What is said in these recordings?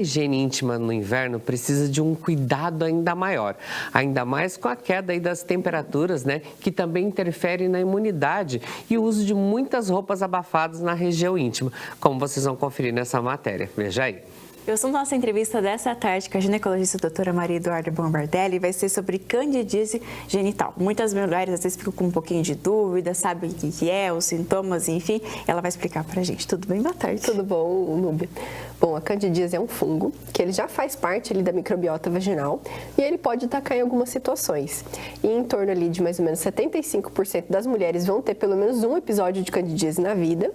A higiene íntima no inverno precisa de um cuidado ainda maior, ainda mais com a queda aí das temperaturas, né, que também interfere na imunidade e o uso de muitas roupas abafadas na região íntima, como vocês vão conferir nessa matéria. Veja aí. O assunto da nossa entrevista dessa tarde com a ginecologista doutora Maria Eduarda Bombardelli vai ser sobre candidíase genital. Muitas mulheres às vezes ficam com um pouquinho de dúvida, sabem o que é, os sintomas, enfim. Ela vai explicar pra gente. Tudo bem? Boa tarde. Tudo bom, Núbia? Bom, a candidíase é um fungo que ele já faz parte ali da microbiota vaginal e ele pode atacar em algumas situações. E em torno ali de mais ou menos 75% das mulheres vão ter pelo menos um episódio de candidíase na vida,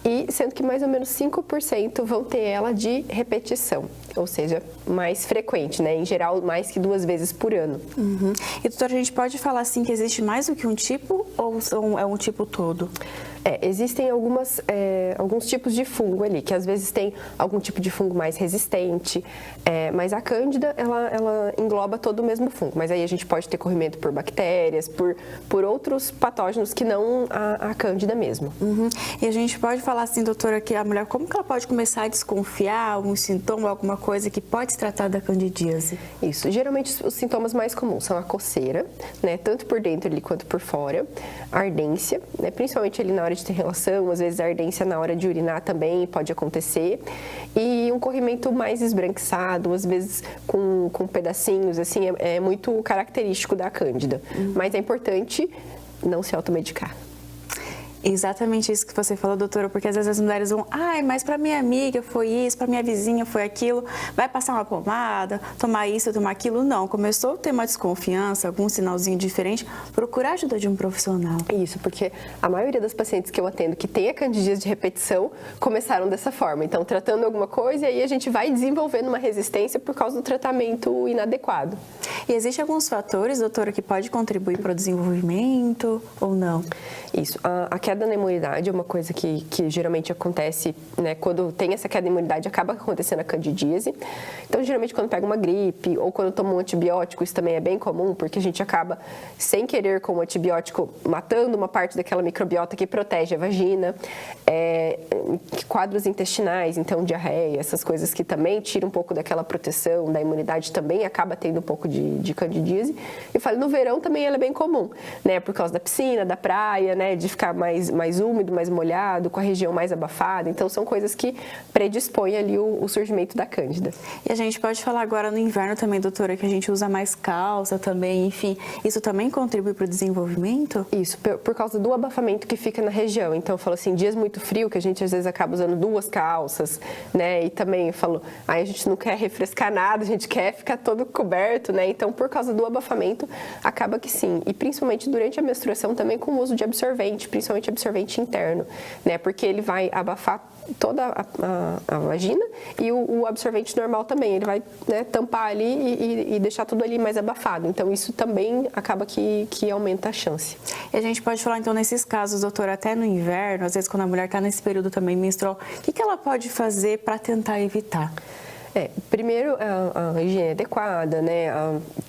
e sendo que mais ou menos 5% vão ter ela de repetição, ou seja, mais frequente, né? Em geral, mais que 2 vezes por ano. Uhum. E doutora, a gente pode falar assim que existe mais do que um tipo ou é um tipo todo? Existem alguns tipos de fungo ali, que às vezes tem algum tipo de fungo mais resistente, mas a cândida, ela engloba todo o mesmo fungo. Mas aí a gente pode ter corrimento por bactérias, por outros patógenos que não a cândida mesmo. Uhum. E a gente pode falar assim, doutora, que a mulher, como que ela pode começar a desconfiar, algum sintoma, alguma coisa que pode se tratar da candidíase? Isso, geralmente os sintomas mais comuns são a coceira, né, tanto por dentro ali quanto por fora, a ardência, né, principalmente ali na hora de ter relação, às vezes a ardência na hora de urinar também pode acontecer, e um corrimento mais esbranquiçado, às vezes com pedacinhos, assim, é muito característico da cândida, mas é importante não se automedicar. Exatamente isso que você falou, doutora, porque às vezes as mulheres vão, mas para minha amiga foi isso, para minha vizinha foi aquilo, vai passar uma pomada, tomar isso, tomar aquilo. Não, começou a ter uma desconfiança, algum sinalzinho diferente, procurar a ajuda de um profissional. Isso, porque a maioria das pacientes que eu atendo que tem a candidíase de repetição começaram dessa forma, então tratando alguma coisa e aí a gente vai desenvolvendo uma resistência por causa do tratamento inadequado. E existem alguns fatores, doutora, que pode contribuir para o desenvolvimento ou não? Isso, a queda na imunidade é uma coisa que geralmente acontece, né, quando tem essa queda na imunidade, acaba acontecendo a candidíase. Então, geralmente, quando pega uma gripe ou quando toma um antibiótico, isso também é bem comum, porque a gente acaba, sem querer, com o antibiótico, matando uma parte daquela microbiota que protege a vagina. Quadros intestinais, então, diarreia, essas coisas que também tiram um pouco daquela proteção da imunidade, também acaba tendo um pouco de candidíase. Eu falo, no verão também ela é bem comum, né, por causa da piscina, da praia, né, de ficar mais úmido, mais molhado, com a região mais abafada. Então, são coisas que predispõem ali o surgimento da cândida. E a gente pode falar agora no inverno também, doutora, que a gente usa mais calça também, enfim. Isso também contribui para o desenvolvimento? Isso, por causa do abafamento que fica na região. Então, eu falo assim, dias muito frio, que a gente às vezes acaba usando 2 calças, né? E também eu falo, a gente não quer refrescar nada, a gente quer ficar todo coberto, né? Então, por causa do abafamento, acaba que sim. E principalmente durante a menstruação também com o uso de absorvente, principalmente absorvente interno, né? Porque ele vai abafar toda a vagina e o absorvente normal também, ele vai, né, tampar ali e deixar tudo ali mais abafado. Então, isso também acaba que aumenta a chance. E a gente pode falar, então, nesses casos, doutora, até no inverno, às vezes quando a mulher está nesse período também menstrual, o que ela pode fazer para tentar evitar? Primeiro, a higiene adequada, né?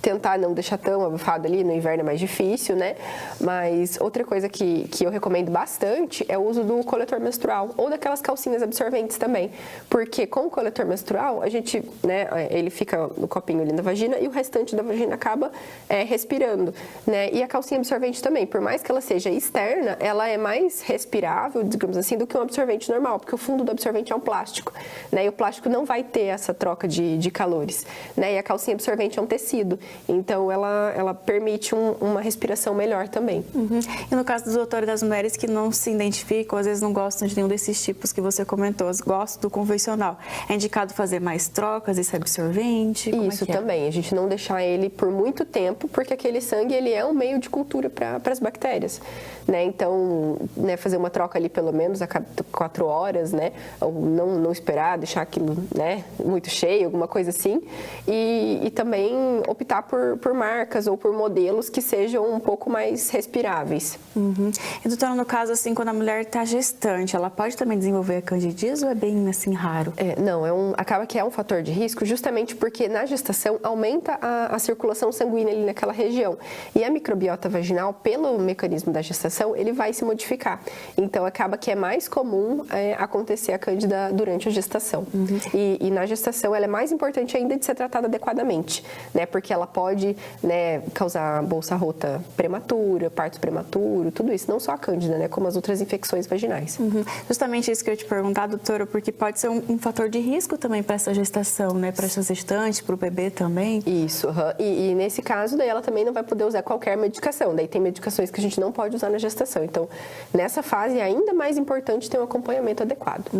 Tentar não deixar tão abafado ali, no inverno é mais difícil, né? Mas outra coisa que eu recomendo bastante é o uso do coletor menstrual ou daquelas calcinhas absorventes também. Porque com o coletor menstrual, a gente, né, ele fica no copinho ali na vagina e o restante da vagina acaba respirando, né? E a calcinha absorvente também, por mais que ela seja externa, ela é mais respirável, digamos assim, do que um absorvente normal, porque o fundo do absorvente é um plástico, né? E o plástico não vai ter essa troca de calores, né? E a calcinha absorvente é um tecido, então ela permite uma respiração melhor também. Uhum. E no caso dos doutores das mulheres que não se identificam, às vezes não gostam de nenhum desses tipos que você comentou, gostam do convencional, é indicado fazer mais trocas desse absorvente? Isso também, a gente não deixar ele por muito tempo, porque aquele sangue ele é um meio de cultura para as bactérias, né? Então, né, fazer uma troca ali pelo menos a cada 4 horas, né? Ou não esperar, deixar aquilo, né, muito cheio, alguma coisa assim, e também optar por marcas ou por modelos que sejam um pouco mais respiráveis. Uhum. E doutora, no caso assim, quando a mulher está gestante, ela pode também desenvolver a candidíase ou é bem assim raro? Não, acaba que é um fator de risco justamente porque na gestação aumenta a circulação sanguínea ali naquela região e a microbiota vaginal, pelo mecanismo da gestação, ele vai se modificar. Então acaba que é mais comum acontecer a cândida durante a gestação. Uhum. E na gestação gestação ela é mais importante ainda de ser tratada adequadamente, né? Porque ela pode, né, causar bolsa rota prematura, parto prematuro, tudo isso, não só a cândida, né, como as outras infecções vaginais. Justamente isso que eu ia te perguntar, doutora, porque pode ser um fator de risco também para essa gestação, né, para essa gestante, para o bebê também. Isso, e nesse caso, daí ela também não vai poder usar qualquer medicação, daí tem medicações que a gente não pode usar na gestação, então nessa fase é ainda mais importante ter um acompanhamento adequado.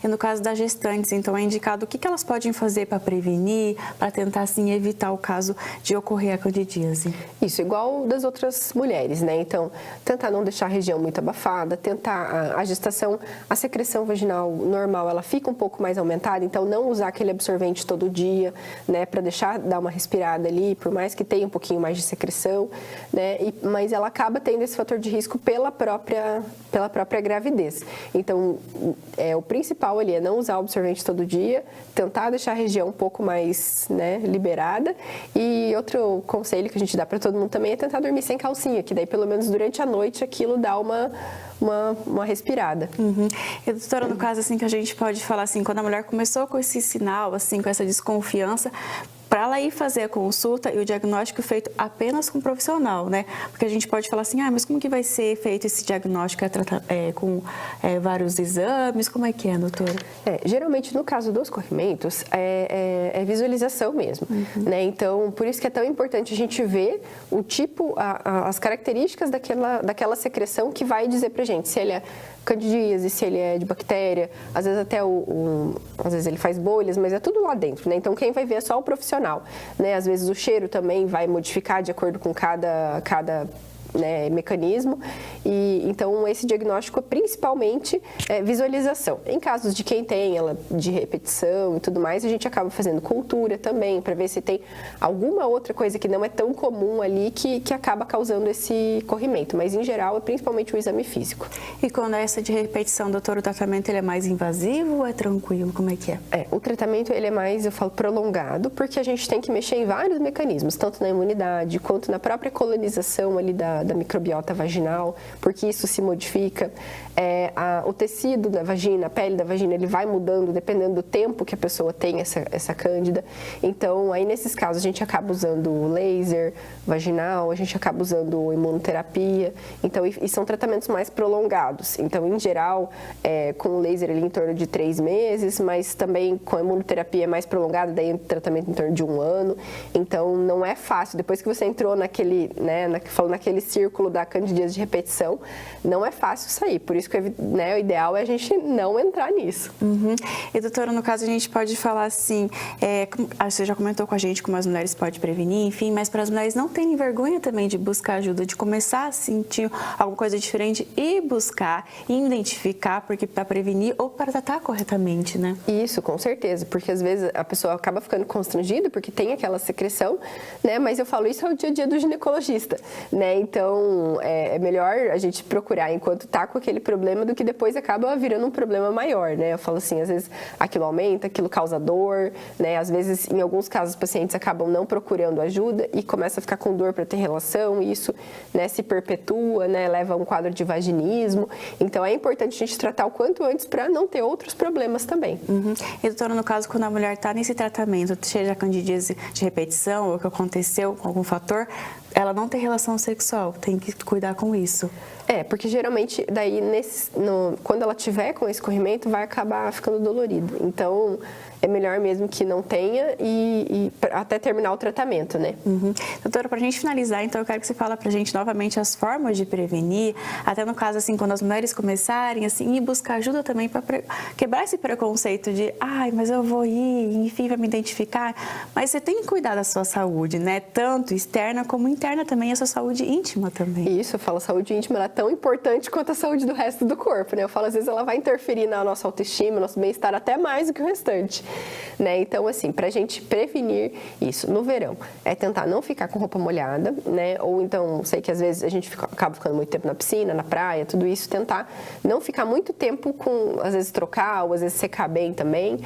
E no caso das gestantes, então é indicado o que elas podem fazer para prevenir, para tentar assim evitar o caso de ocorrer a candidíase? Isso, igual das outras mulheres, né? Então, tentar não deixar a região muito abafada, tentar a gestação, a secreção vaginal normal, ela fica um pouco mais aumentada, então não usar aquele absorvente todo dia, né? Para deixar dar uma respirada ali, por mais que tenha um pouquinho mais de secreção, né? Mas ela acaba tendo esse fator de risco pela própria gravidez. Então, o principal ali é não usar o absorvente todo dia, tentar deixar a região um pouco mais, né, liberada. E outro conselho que a gente dá para todo mundo também é tentar dormir sem calcinha, que daí pelo menos durante a noite aquilo dá uma respirada. E doutora, no caso assim que a gente pode falar assim, quando a mulher começou com esse sinal, assim, com essa desconfiança, para ela ir fazer a consulta e o diagnóstico feito apenas com um profissional, né? Porque a gente pode falar assim, mas como que vai ser feito esse diagnóstico? Com vários exames? Como é que é, doutora? Geralmente, no caso dos corrimentos, é visualização mesmo, né? Então, por isso que é tão importante a gente ver o tipo, as características daquela secreção que vai dizer pra gente se ele é candidíase, se ele é de bactéria, às vezes até às vezes ele faz bolhas, mas é tudo lá dentro, né? Então quem vai ver é só o profissional, né? Às vezes o cheiro também vai modificar de acordo com cada né, mecanismo, e então esse diagnóstico principalmente é visualização. Em casos de quem tem ela de repetição e tudo mais, a gente acaba fazendo cultura também, para ver se tem alguma outra coisa que não é tão comum ali que acaba causando esse corrimento, mas em geral é principalmente o exame físico. E quando é essa de repetição, doutor, o tratamento ele é mais invasivo ou é tranquilo? Como é que é? O tratamento ele é mais, eu falo, prolongado, porque a gente tem que mexer em vários mecanismos, tanto na imunidade quanto na própria colonização ali da microbiota vaginal, porque isso se modifica. O tecido da vagina, a pele da vagina, ele vai mudando dependendo do tempo que a pessoa tem essa cândida. Então, aí nesses casos, a gente acaba usando laser vaginal, a gente acaba usando imunoterapia. Então, e são tratamentos mais prolongados. Então, em geral, com o laser ali em torno de 3 meses, mas também com a imunoterapia mais prolongada, daí um tratamento em torno de 1 ano. Então, não é fácil. Depois que você entrou naquele círculo da candidíase de repetição, não é fácil sair. Por isso que, né, o ideal é a gente não entrar nisso. E, doutora, no caso, a gente pode falar assim, você já comentou com a gente como as mulheres podem prevenir, enfim, mas para as mulheres não terem vergonha também de buscar ajuda, de começar a sentir alguma coisa diferente e buscar, e identificar, porque para prevenir ou para tratar corretamente, né? Isso, com certeza, porque às vezes a pessoa acaba ficando constrangida porque tem aquela secreção, né, mas eu falo, isso é o dia a dia do ginecologista, né, então é melhor a gente procurar enquanto tá com aquele problema do que depois acaba virando um problema maior, né? Eu falo assim, às vezes aquilo aumenta, aquilo causa dor, né? Às vezes, em alguns casos, os pacientes acabam não procurando ajuda e começam a ficar com dor para ter relação, e isso, né, se perpetua, né, leva a um quadro de vaginismo. Então, é importante a gente tratar o quanto antes para não ter outros problemas também. E, doutora, no caso, quando a mulher está nesse tratamento, seja candidíase de repetição ou que aconteceu com algum fator, ela não tem relação sexual, tem que cuidar com isso. Porque geralmente, daí, quando ela tiver com esse corrimento, vai acabar ficando dolorido. Então, é melhor mesmo que não tenha e até terminar o tratamento, né? Doutora, pra gente finalizar, então, eu quero que você fale pra gente novamente as formas de prevenir, até no caso, assim, quando as mulheres começarem, assim, e buscar ajuda também para quebrar esse preconceito de, mas eu vou ir, enfim, vai me identificar. Mas você tem que cuidar da sua saúde, né? Tanto externa como interna também, a sua saúde íntima também. Isso, eu falo, a saúde íntima, ela é tão importante quanto a saúde do resto do corpo, né? Eu falo, às vezes ela vai interferir na nossa autoestima, nosso bem-estar até mais do que o restante, né? Então, assim, pra gente prevenir isso no verão, é tentar não ficar com roupa molhada, né? Ou então, sei que às vezes a gente acaba ficando muito tempo na piscina, na praia, tudo isso, tentar não ficar muito tempo com, às vezes, trocar ou às vezes secar bem também,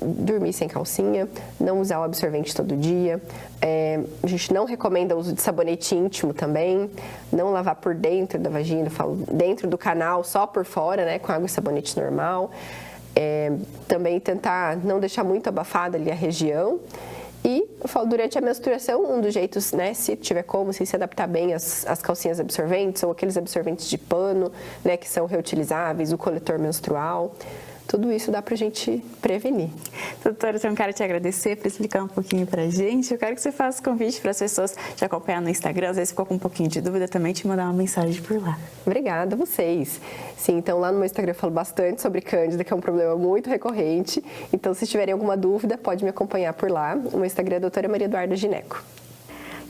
dormir sem calcinha, não usar o absorvente todo dia, a gente não recomenda o uso de sabonete íntimo também, não lavar por dentro da vagina, falo dentro do canal, só por fora, né, com água e sabonete normal. Também tentar não deixar muito abafada ali a região. E eu falo, durante a menstruação, um dos jeitos, né, se tiver como, se adaptar bem as calcinhas absorventes ou aqueles absorventes de pano, né, que são reutilizáveis, o coletor menstrual. Tudo isso dá pra gente prevenir. Doutora, então eu quero te agradecer por explicar um pouquinho pra gente. Eu quero que você faça convite para as pessoas te acompanhar no Instagram. Às vezes ficou com um pouquinho de dúvida, também te mandar uma mensagem por lá. Obrigada a vocês. Sim, então lá no meu Instagram eu falo bastante sobre cândida, que é um problema muito recorrente. Então, se tiverem alguma dúvida, pode me acompanhar por lá. O meu Instagram é doutora Maria Eduarda Gineco.